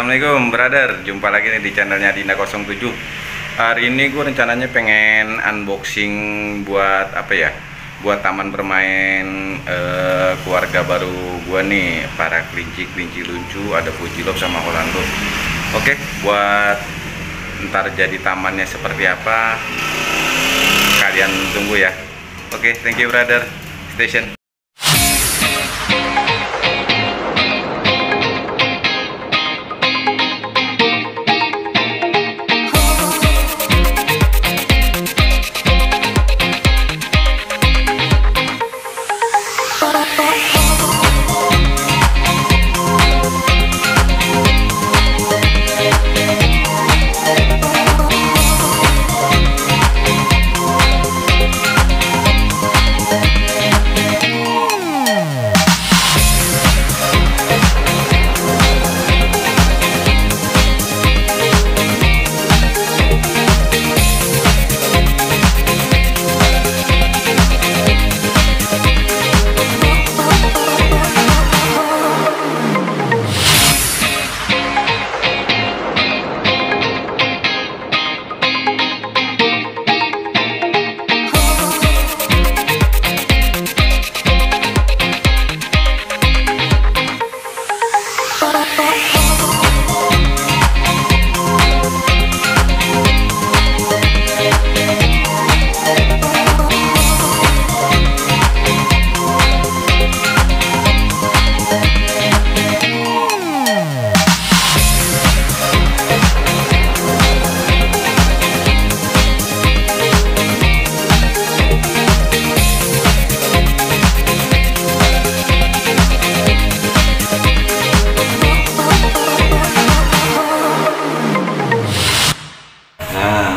Assalamualaikum brother, jumpa lagi nih di channelnya Dinda07. Hari ini gue rencananya pengen unboxing buat apa ya, buat taman bermain keluarga baru gue nih, para kelinci lucu, ada Fujilop sama Holando. Oke, buat ntar jadi tamannya seperti apa, kalian tunggu ya. Oke, thank you brother, station.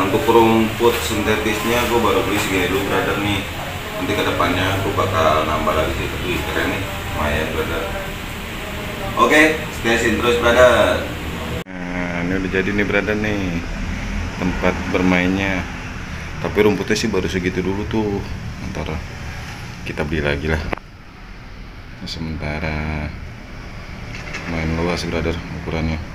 Untuk rumput sintetisnya gue baru beli segini dulu brother nih. Nanti kedepannya gue bakal nambah lagi sih, tapi keren nih, lumayan brother. Oke, stay tune terus brother. Nah, ini udah jadi nih brother nih tempat bermainnya. Tapi rumputnya sih baru segitu dulu tuh. Ntar kita beli lagi lah. Sementara main luas brother ukurannya.